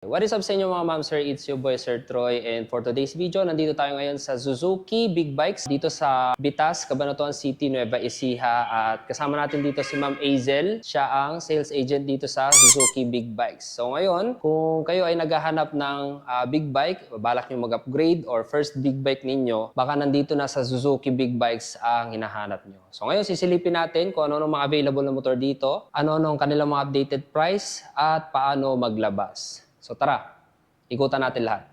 What is up sa inyo mga ma'am sir? It's your boy Sir Troy, and for today's video, nandito tayo ngayon sa Suzuki Big Bikes dito sa Bitas, Cabanatuan City, Nueva Ecija, at kasama natin dito si Ma'am Azel. Siya ang sales agent dito sa Suzuki Big Bikes. So ngayon, kung kayo ay naghahanap ng big bike, balak nyo mag-upgrade or first big bike ninyo, baka nandito na sa Suzuki Big Bikes ang hinahanap nyo. So ngayon, sisilipin natin kung ano mga available na motor dito, ano ang kanilang mga updated price, at paano maglabas. So tara, ikutan natin lahat.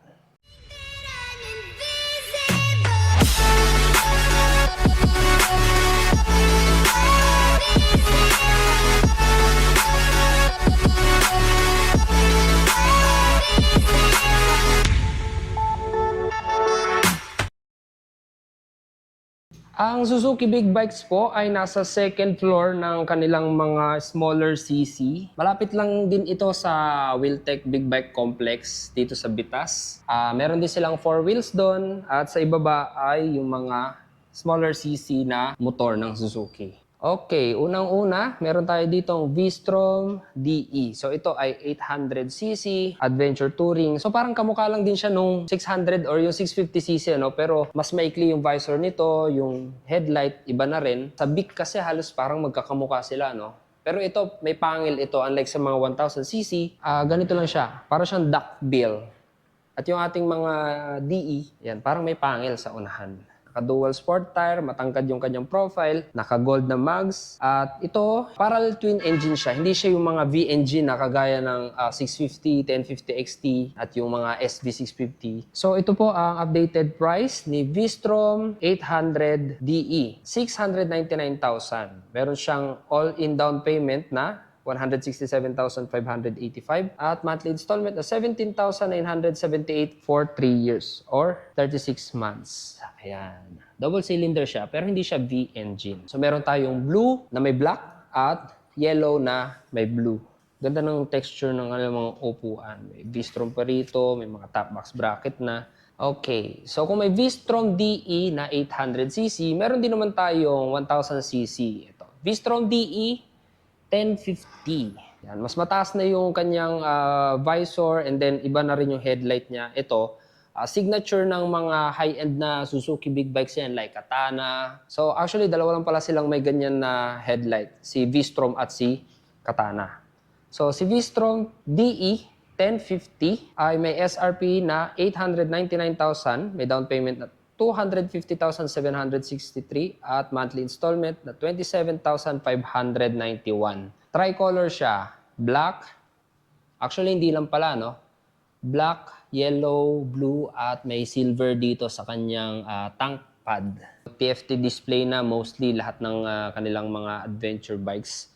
Ang Suzuki Big Bikes po ay nasa second floor ng kanilang mga smaller CC. Malapit lang din ito sa Wiltec Big Bike Complex dito sa Bitas. Meron din silang 4 wheels doon, at sa ibaba ay yung mga smaller CC na motor ng Suzuki. Okay, unang-una, meron tayo ditong V-Strom DE. So ito ay 800cc Adventure Touring. So parang kamukha lang din siya nung 600 or yung 650cc, ano? Pero mas maikli yung visor nito, yung headlight, iba na rin. Sa Bic kasi halos parang magkakamukha sila, no? Pero ito, may pangil ito. Unlike sa mga 1000cc, ganito lang siya. Para siyang duckbill. At yung ating mga DE, yan, parang may pangil sa unahan. Naka-dual sport tire, matangkad yung kanyang profile, naka-gold na mags. At ito, parallel twin engine siya. Hindi siya yung mga V-engine na kagaya ng 650, 1050 XT at yung mga SV650. So ito po ang updated price ni V-Strom 800 DE. 699,000. Meron siyang all-in down payment na 167,585 at monthly installment na 17,978 for 3 years or 36 months. Ayan. Double cylinder siya pero hindi siya V-engine. So meron tayong blue na may black at yellow na may blue. Ganda ng texture ng mga upuan. May V-Strom pa rito, may mga top box bracket na. Okay, so kung may V-Strom DE na 800cc, meron din naman tayong 1000cc. Ito, V-Strom DE 1050. Yan, mas mataas na yung kanyang visor, and then iba na rin yung headlight niya. Ito, signature ng mga high-end na Suzuki Big Bikes yan, like Katana. So actually, dalawa lang pala silang may ganyan na headlight. Si V-Strom at si Katana. So si V-Strom DE 1050 ay may SRP na 899,000, may down payment na 250,763 at monthly installment na 27,591. Tricolor siya, black. Actually, hindi lang pala, no? Black, yellow, blue, at may silver dito sa kanyang tank pad. TFT display na mostly lahat ng kanilang mga adventure bikes.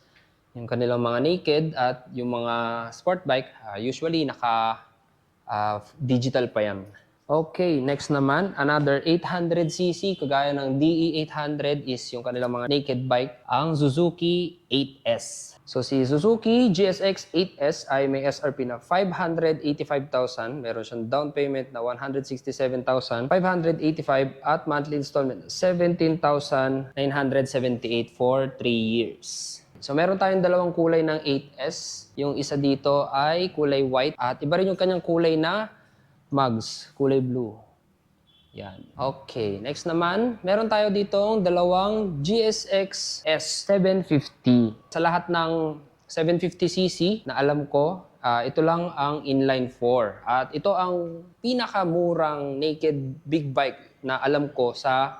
Yung kanilang mga naked at yung mga sport bike, usually naka-digital pa yan. Okay, next naman, another 800cc, kagaya ng DE800 is yung kanilang mga naked bike, ang Suzuki 8S. So si Suzuki GSX 8S ay may SRP na 585,000, meron siyang down payment na 167,585 at monthly installment na 17,978 for 3 years. So meron tayong dalawang kulay ng 8S. Yung isa dito ay kulay white at iba rin yung kanyang kulay na mags, kulay blue. Yan. Okay. Next naman, meron tayo ditong dalawang GSX S750. Sa lahat ng 750cc na alam ko, ito lang ang inline 4. At ito ang pinakamurang naked big bike na alam ko sa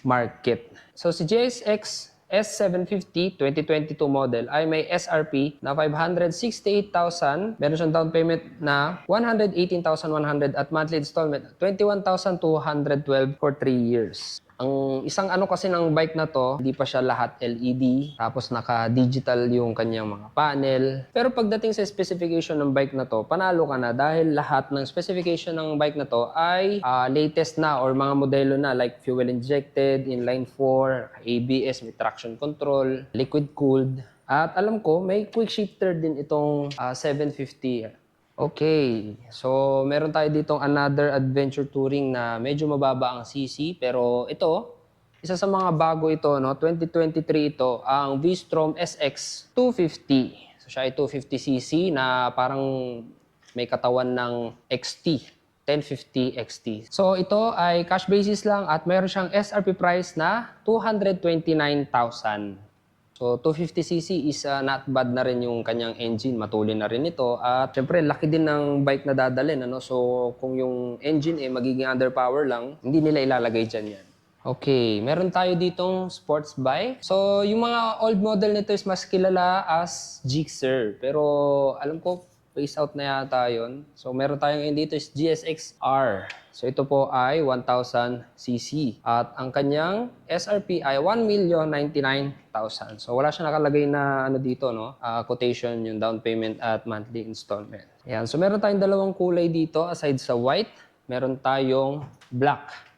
market. So si GSX S750 2022 model ay may SRP na 568,000. Meron siyang down payment na 118,100 at monthly installment 21,212 for 3 years. Ang isang ano kasi ng bike na to, hindi pa siya lahat LED, tapos naka-digital yung kanyang mga panel. Pero pagdating sa specification ng bike na to, panalo ka na dahil lahat ng specification ng bike na to ay latest na or mga modelo na like fuel injected, inline 4, ABS, may traction control, liquid cooled. At alam ko, may quick shifter din itong 750. Okay, so meron tayo ditong another adventure touring na medyo mababa ang CC, pero ito, isa sa mga bago ito, no? 2023 ito, ang V-Strom SX 250. So siya ay 250cc na parang may katawan ng XT, 1050 XT. So ito ay cash basis lang at mayroon siyang SRP price na 229,000. So 250cc is not bad na rin yung kanyang engine, matulin na rin ito. At syempre laki din ng bike na dadalhin, ano? So kung yung engine magiging underpower lang, hindi nila ilalagay dyan yan. Okay, meron tayo ditong sports bike. So yung mga old model nito is mas kilala as Gixxer. Pero alam ko, phase out na yata yun. So meron tayo ngayon dito is GSX-R. So ito po ay 1,000cc. At ang kanyang SRP ay 1,099,000. So wala siya nakalagay na ano dito, no? Quotation, yung down payment at monthly installment. Ayan. So meron tayong dalawang kulay dito aside sa white. Meron tayong black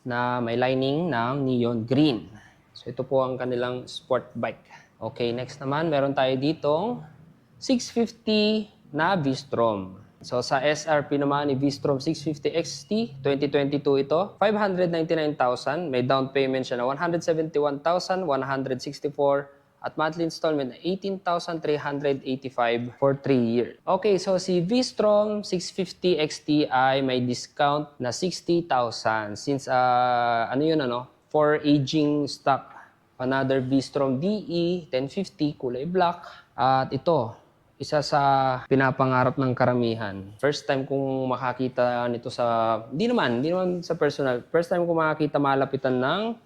na may lining ng neon green. So ito po ang kanilang sport bike. Okay, next naman meron tayo ditong 650 na V-Strom. So sa SRP naman ni V-Strom 650 XT 2022 ito, 599,000. May down payment siya na 171,164 at monthly installment na 18,385 for 3 years. Okay, so si V-Strom 650 XT ay may discount na 60,000 since for aging stock. Another V-Strom DE 1050 kulay black at ito isa sa pinapangarap ng karamihan. First time kong makakita nito hindi naman sa personal. First time kong makakita malapitan ng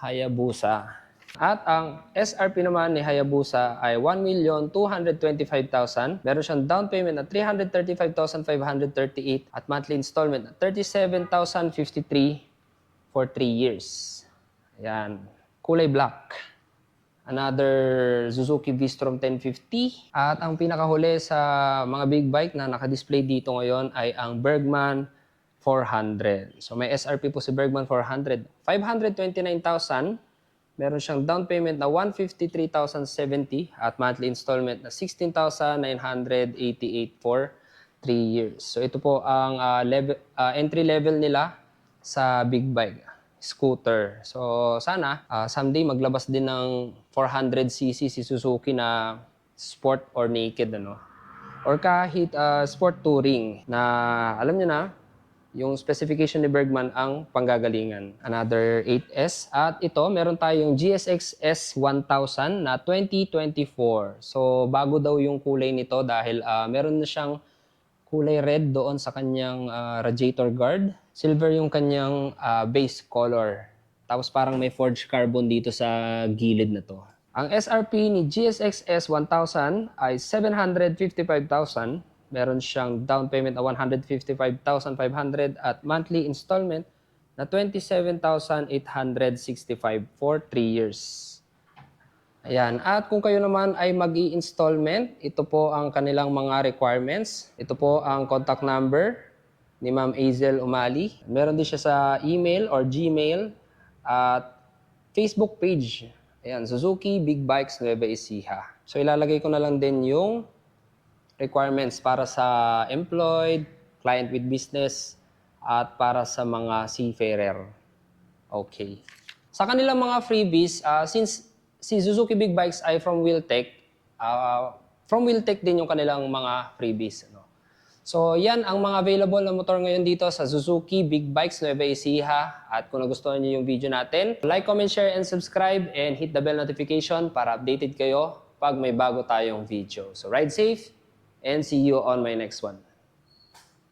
Hayabusa. At ang SRP naman ni Hayabusa ay 1,225,000. Meron siyang down payment na 335,538 at monthly installment na 37,053 for 3 years. Ayan. Kulay black. Another Suzuki V-Strom 1050. At ang pinakahuli sa mga big bike na nakadisplay dito ngayon ay ang Bergman 400. So may SRP po si Bergman 400. 529,000. Meron siyang down payment na 153,070 at monthly installment na 16,988 for 3 years. So ito po ang entry level nila sa big bike scooter. So sana someday maglabas din ng 400cc si Suzuki na sport or naked, ano? Or kahit sport touring na alam niyo na yung specification ni Bergman ang panggagalingan. Another 8S. At ito, meron tayong GSX S1000 na 2024. So, bago daw yung kulay nito dahil meron na siyang kulay red doon sa kanyang radiator guard. Silver yung kanyang base color. Tapos parang may forged carbon dito sa gilid na to. Ang SRP ni GSX S1000 ay 755,000. Meron siyang down payment na 155,500 at monthly installment na 27,865 for 3 years. Ayan. At kung kayo naman ay mag-i-installment, ito po ang kanilang mga requirements. Ito po ang contact number ni Ma'am Azel Umali. Meron din siya sa email or Gmail at Facebook page. Ayan, Suzuki Big Bikes Nueva Ecija. So ilalagay ko na lang din yung requirements para sa employed, client with business, at para sa mga seafarer. Okay. Sa kanilang mga freebies, since si Suzuki Big Bikes ay from Wheeltech din yung kanilang mga freebies. No? So yan ang mga available na motor ngayon dito sa Suzuki Big Bikes Nueva Ecija. At kung nagustuhan niyo yung video natin, like, comment, share, and subscribe, and hit the bell notification para updated kayo pag may bago tayong video. So ride safe, and see you on my next one.